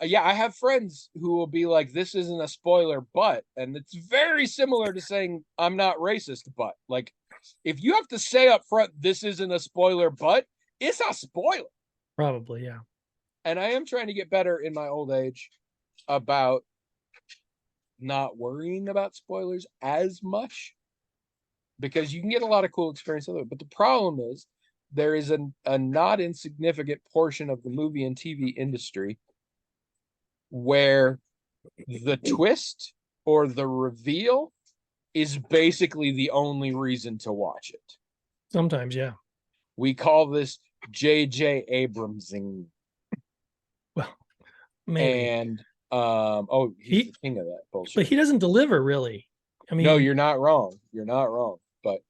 Yeah, I have friends who will be like, this isn't a spoiler, but, and it's very similar to saying I'm not racist, but like, if you have to say up front, this isn't a spoiler, but it's a spoiler. Probably, yeah. And I am trying to get better in my old age about not worrying about spoilers as much, because you can get a lot of cool experience of it. But the problem is there is a not insignificant portion of the movie and TV industry where the twist or the reveal is basically the only reason to watch it. Sometimes, yeah. We call this J.J. Abramsing. Well, maybe. And oh, he's the king of that bullshit. But he doesn't deliver, really. I mean, no, you're not wrong. You're not wrong. But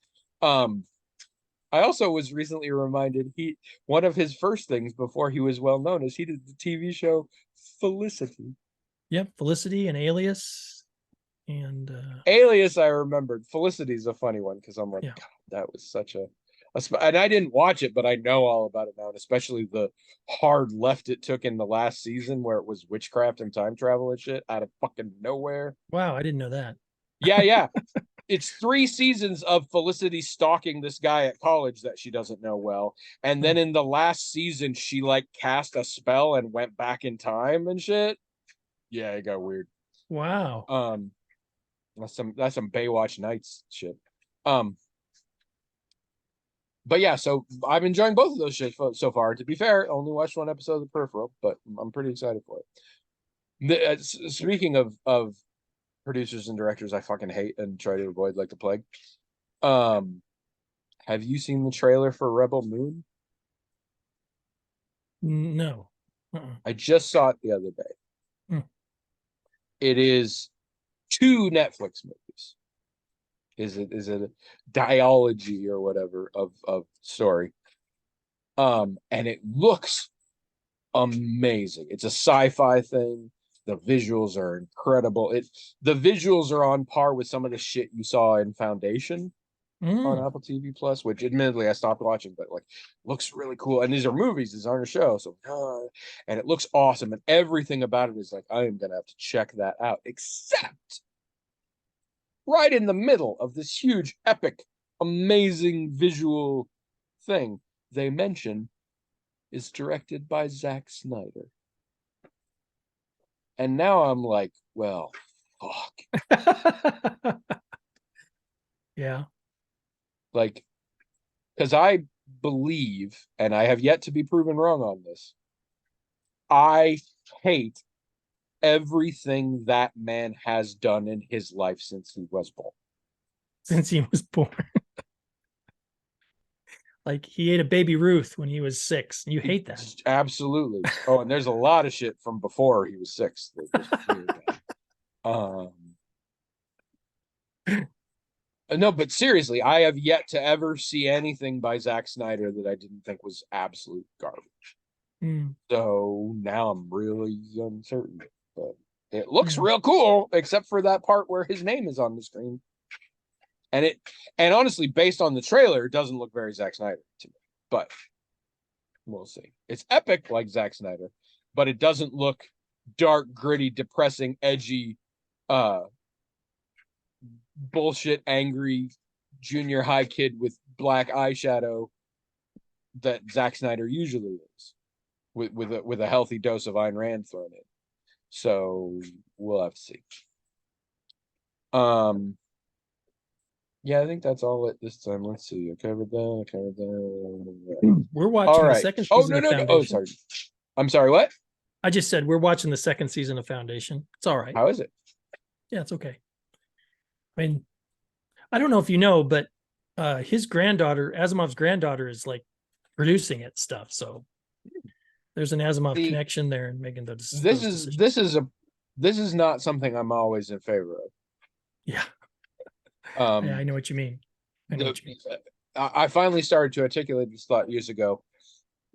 I also was recently reminded one of his first things before he was well known is he did the TV show Felicity. Yep, Felicity and Alias. And Alias, I remembered. Felicity's a funny one because I'm like, yeah. God, that was such a and I didn't watch it, but I know all about it now, and especially the hard left it took in the last season where it was witchcraft and time travel and shit out of fucking nowhere. Wow, I didn't know that. Yeah. It's 3 seasons of Felicity stalking this guy at college that she doesn't know well. And then in the last season, she like cast a spell and went back in time and shit. Yeah, it got weird. Wow. That's some Baywatch Nights shit. But yeah, so I'm enjoying both of those shit so far. To be fair, only watched 1 episode of The Peripheral, but I'm pretty excited for it. Speaking of producers and directors I fucking hate and try to avoid like the plague. Have you seen the trailer for Rebel Moon? No. I just saw it the other day. It is 2 Netflix movies. Is it a dialogy or whatever of story? And it looks amazing. It's a sci-fi thing. The visuals are incredible. The visuals are on par with some of the shit you saw in Foundation on Apple TV Plus, which admittedly I stopped watching, but like looks really cool. And these are movies, these aren't a show. So and it looks awesome. And everything about it is like, I am gonna have to check that out. Except right in the middle of this huge, epic, amazing visual thing they mention is directed by Zack Snyder. And now I'm like, well, fuck. Yeah. Like, because I believe, and I have yet to be proven wrong on this, I hate everything that man has done in his life since he was born. Since he was born. Like he ate a baby Ruth when he was 6. And you hate that. Absolutely. Oh, and there's a lot of shit from before he was 6. No, but seriously, I have yet to ever see anything by Zack Snyder that I didn't think was absolute garbage. So now I'm really uncertain. But it looks real cool, except for that part where his name is on the screen. And honestly, based on the trailer, it doesn't look very Zack Snyder to me. But we'll see. It's epic like Zack Snyder, but it doesn't look dark, gritty, depressing, edgy, bullshit, angry junior high kid with black eyeshadow that Zack Snyder usually is, with a healthy dose of Ayn Rand thrown in. So we'll have to see. Yeah, I think that's all at this time. Let's see. I covered that. We're watching the second season of Foundation. Oh, sorry. I'm sorry, what? I just said we're watching the second season of Foundation. It's all right. How is it? Yeah, it's okay. I mean, I don't know if you know, but his granddaughter, Asimov's granddaughter, is like producing it stuff. So there's an Asimov connection there and making those. This is not something I'm always in favor of. Yeah. Yeah, I know what you mean. I finally started to articulate this thought years ago.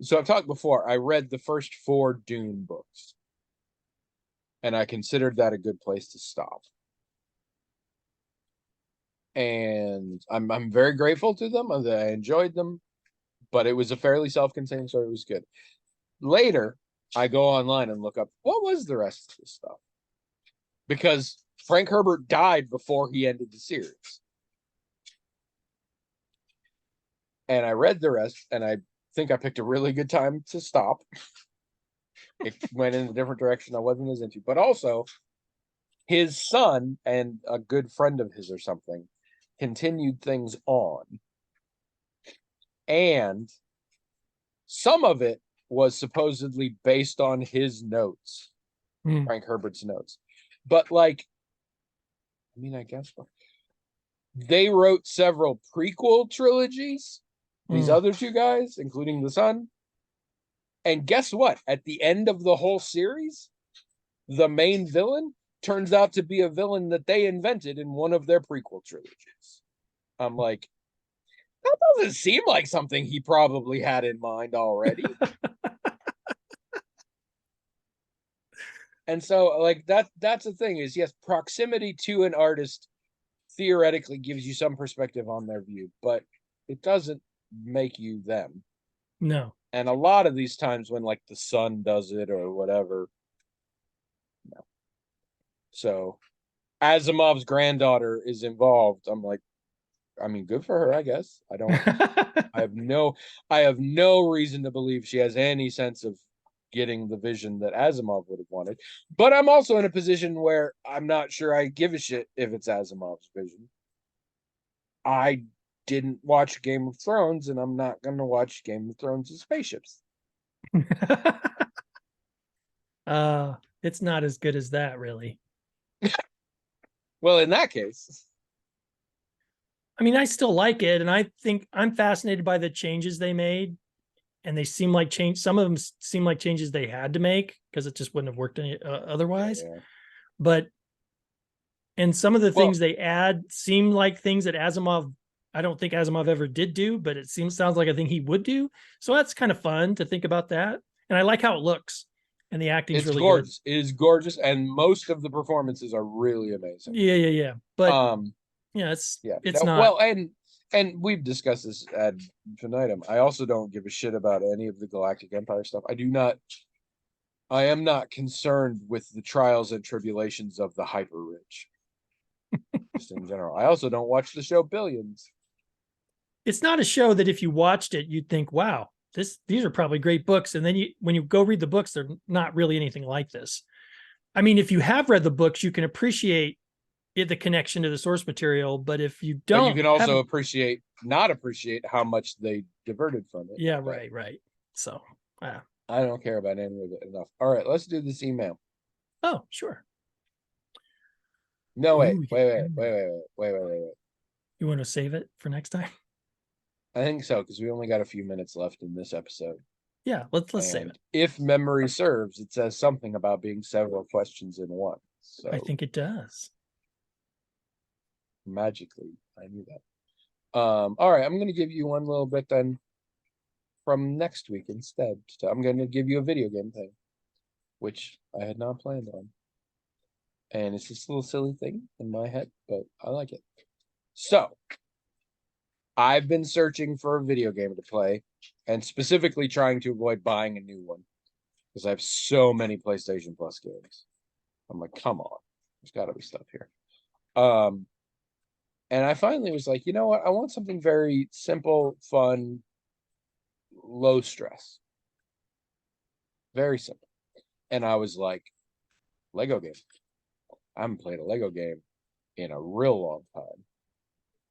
So I've talked before. I read the first 4 Dune books, and I considered that a good place to stop. And I'm very grateful to them. I enjoyed them, but it was a fairly self-contained story. It was good. Later, I go online and look up what was the rest of this stuff, because Frank Herbert died before he ended the series. And I read the rest, and I think I picked a really good time to stop. It went in a different direction I wasn't as into, but also his son and a good friend of his or something continued things on. And some of it was supposedly based on his notes, Frank Herbert's notes. But like, I mean, I guess they wrote several prequel trilogies, these other two guys, including the son. And guess what? At the end of the whole series, the main villain turns out to be a villain that they invented in one of their prequel trilogies. I'm like, that doesn't seem like something he probably had in mind already. And so, like, that's the thing is, yes, proximity to an artist theoretically gives you some perspective on their view, but it doesn't make you them. No. And a lot of these times when like the son does it or whatever, no. So Asimov's granddaughter is involved. I'm like, I mean, good for her, I guess. I have no reason to believe she has any sense of getting the vision that Asimov would have wanted. But I'm also in a position where I'm not sure I give a shit if it's Asimov's vision. I didn't watch Game of Thrones, and I'm not going to watch Game of Thrones' spaceships. It's not as good as that, really. Well, in that case, I mean, I still like it, and I think I'm fascinated by the changes they made, and they seem like change. Some of them seem like changes they had to make because it just wouldn't have worked any, otherwise. yeah. But and some of the things they add seem like things that Asimov, I don't think Asimov ever did do, but it sounds like a thing he would do. So that's kind of fun to think about that. And I like how it looks, and the acting is really gorgeous. Good. It is gorgeous, and most of the performances are really amazing. Yeah. But it's not well, and we've discussed this ad infinitum. I also don't give a shit about any of the Galactic Empire stuff. I am not concerned with the trials and tribulations of the hyper rich. Just in general. I also don't watch the show Billions. It's not a show that if you watched it, you'd think, wow, these are probably great books. And then when you go read the books, they're not really anything like this. I mean, if you have read the books, you can appreciate the connection to the source material. But if you don't, but you can also not appreciate how much they diverted from it. Yeah, right. So I don't care about any of it enough. All right, let's do this email. Oh, sure. No, wait. You want to save it for next time? I think so, because we only got a few minutes left in this episode. Yeah, let's save it. If memory serves, it says something about being several questions in one. So I think it does. Magically, I knew that. All right, I'm going to give you one little bit then from next week instead. So I'm going to give you a video game thing, which I had not planned on. And it's just a little silly thing in my head, but I like it. So, I've been searching for a video game to play, and specifically trying to avoid buying a new one, because I have so many PlayStation Plus games. I'm like, come on, there's got to be stuff here. And I finally was like, you know what? I want something very simple, fun, low stress. Very simple. And I was like, Lego game. I haven't played a Lego game in a real long time.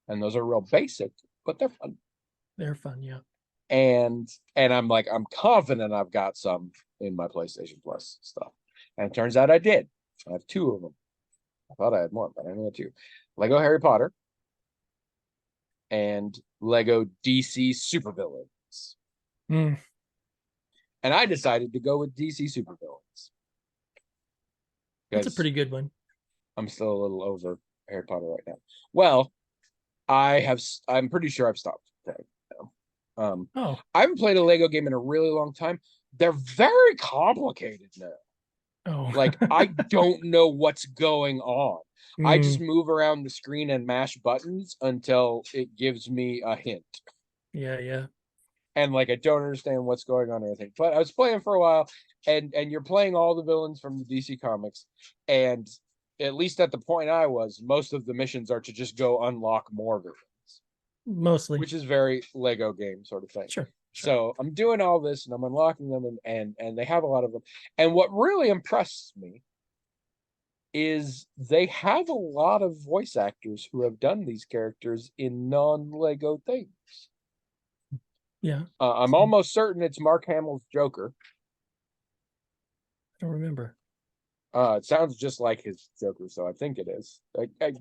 And those are real basic, but they're fun. They're fun, yeah. And I'm like, I'm confident I've got some in my PlayStation Plus stuff. And it turns out I did. I have two of them. I thought I had more, but I only had two. Lego Harry Potter and Lego DC Supervillains. And I decided to go with DC Supervillains. That's a pretty good one. I'm still a little over Harry Potter right now. Well, I'm pretty sure I've stopped playing now. I haven't played a Lego game in a really long time. They're very complicated now. Like, I don't know what's going on. I just move around the screen and mash buttons until it gives me a hint. Yeah. and like I don't understand what's going on or anything. But I was playing for a while, and you're playing all the villains from the DC comics, and at least at the point I was, most of the missions are to just go unlock more villains, Mostly. which is very Lego game sort of thing. Sure. So I'm doing all this and I'm unlocking them, and they have a lot of them. And what really impresses me is they have a lot of voice actors who have done these characters in non-Lego things. Yeah. I'm almost certain it's Mark Hamill's Joker. I don't remember. It sounds just like his Joker, so I think it is.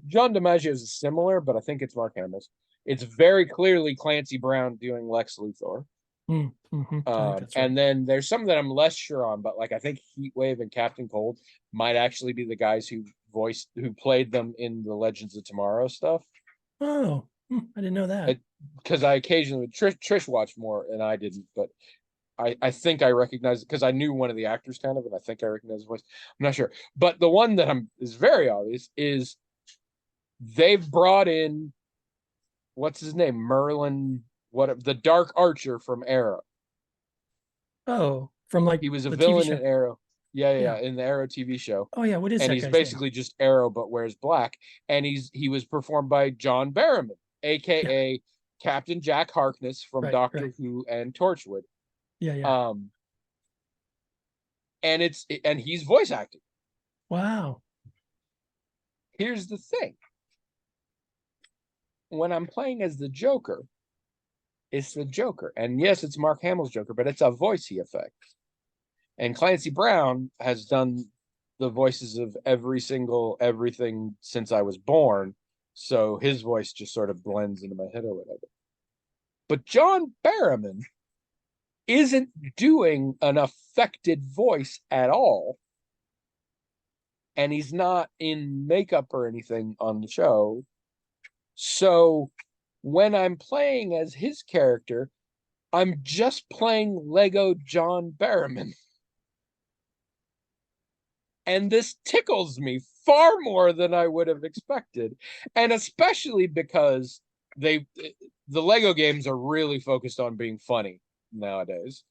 John DiMaggio is similar, but I think it's Mark Hamill's. It's very clearly Clancy Brown doing Lex Luthor. Mm-hmm. Right. And then there's some that I'm less sure on, but like I think Heatwave and Captain Cold might actually be the guys who played them in the Legends of Tomorrow stuff. Oh, I didn't know that. Because I occasionally Trish watched more and I didn't, but I think I recognize it because I knew one of the actors kind of, and I think I recognize his voice. I'm not sure, but the one that is very obvious is they've brought in what's his name, Merlin, the Dark Archer from Arrow. Oh, from like he was a the villain TV show. in Arrow. Yeah, in the Arrow TV show. Oh yeah, what is and that he's guy's basically name? just Arrow but wears black, and he was performed by John Barrowman, aka Captain Jack Harkness from Doctor Who and Torchwood. Yeah. And he's voice acting. Wow. Here's the thing. When I'm playing as the Joker, it's the Joker. And yes, it's Mark Hamill's Joker, but it's a voice he affects. And Clancy Brown has done the voices of everything since I was born. So his voice just sort of blends into my head or whatever. But John Barrowman isn't doing an affected voice at all. And he's not in makeup or anything on the show. So when I'm playing as his character, I'm just playing Lego John Barrowman. And this tickles me far more than I would have expected. And especially because the Lego games are really focused on being funny nowadays.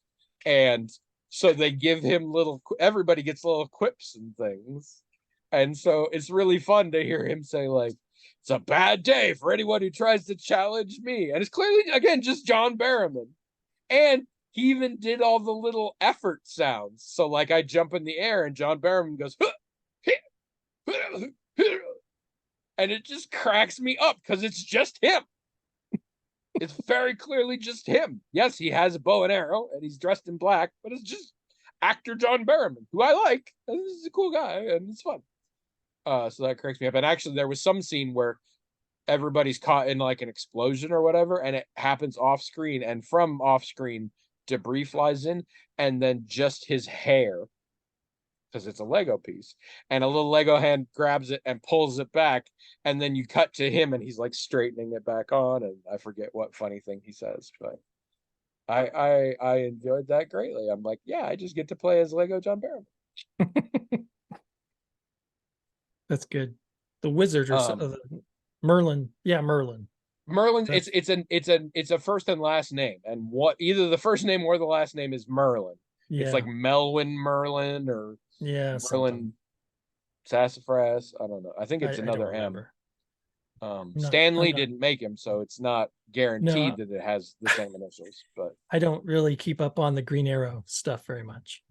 And so they give him everybody gets little quips and things. And so it's really fun to hear him say, like, it's a bad day for anyone who tries to challenge me. And it's clearly, again, just John Barrowman. And he even did all the little effort sounds. So, like, I jump in the air and John Barrowman goes, and it just cracks me up because it's just him. It's very clearly just him. Yes, he has a bow and arrow and he's dressed in black, but it's just actor John Barrowman, who I like. He's a cool guy and it's fun. So that cracks me up. And actually, there was some scene where everybody's caught in like an explosion or whatever, and it happens off screen, and from off screen, debris flies in, and then just his hair, because it's a Lego piece, and a little Lego hand grabs it and pulls it back, and then you cut to him and he's like straightening it back on, and I forget what funny thing he says, but I enjoyed that greatly. I'm like, yeah, I just get to play as Lego John Barrowman. That's good. The wizard or Merlin. Yeah, Merlin. It's a first and last name, and what either the first name or the last name is Merlin. Yeah. It's like Melwin Merlin or Merlin Sassafras. I don't know. I think it's another M. Stanley didn't make him, so it's not guaranteed that it has the same initials. But I don't really keep up on the Green Arrow stuff very much.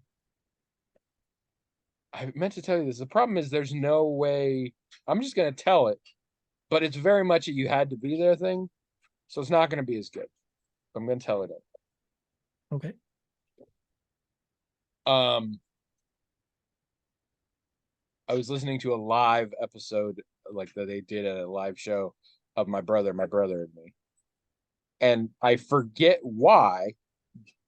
I meant to tell you this. The problem is there's no way. I'm just going to tell it, but it's very much a you had to be there thing. So it's not going to be as good. I'm going to tell it. Okay. I was listening to a live episode like that they did at a live show of my brother and me. And I forget why,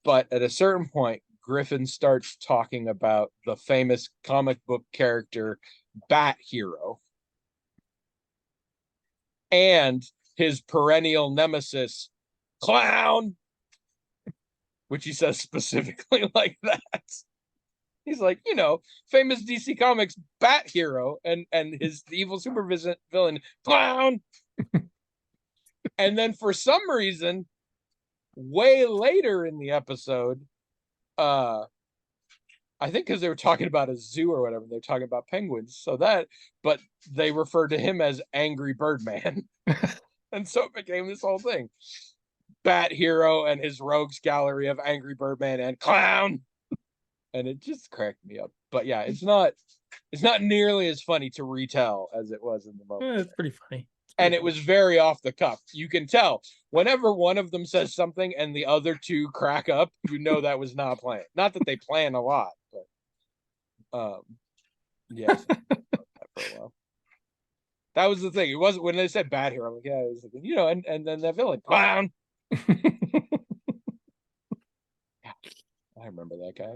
but at a certain point, Griffin starts talking about the famous comic book character Bat Hero and his perennial nemesis Clown, which he says specifically like that. He's like, famous DC Comics Bat Hero and his evil super villain Clown. And then for some reason way later in the episode, I think because they were talking about a zoo or whatever, they're talking about penguins. So that, but they referred to him as Angry Birdman. And so it became this whole thing. Bat Hero and his rogues gallery of Angry Birdman and Clown. And it just cracked me up. But yeah, it's not nearly as funny to retell as it was in the moment. It's pretty funny. And it was very off the cuff. You can tell whenever one of them says something and the other two crack up, you know that was not planned. Not that they plan a lot, but yeah. For a while. That was the thing. It wasn't when they said Bat Hero. I'm like, yeah, it was like, you know, and then that villain, Clown. I remember that guy.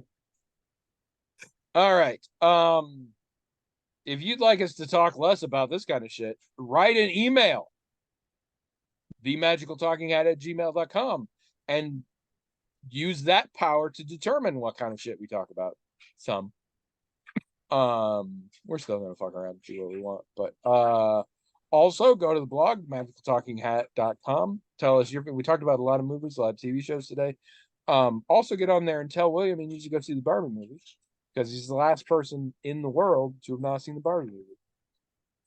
All right. If you'd like us to talk less about this kind of shit, write an email, themagicaltalkinghat@gmail.com, and use that power to determine what kind of shit we talk about. Some. We're still gonna fuck around and see what we want, but also go to the blog, magicaltalkinghat.com. Tell us we talked about a lot of movies, a lot of TV shows today. Also get on there and tell William he needs to go see the Barbie movie, because he's the last person in the world to have not seen the Barbie movie.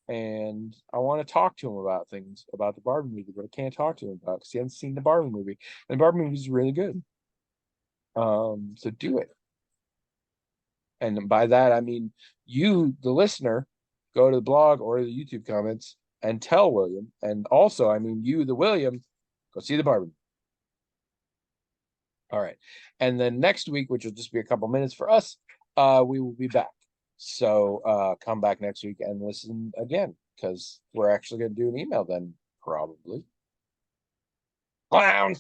And I want to talk to him about things about the Barbie movie, but I can't talk to him about because he hasn't seen the Barbie movie. And the Barbie movie is really good. So do it. And by that, I mean you, the listener, go to the blog or the YouTube comments and tell William. And also, I mean you, the William, go see the Barbie. All right. And then next week, which will just be a couple minutes for us, we will be back. So come back next week and listen again, because we're actually going to do an email then, probably. Clown!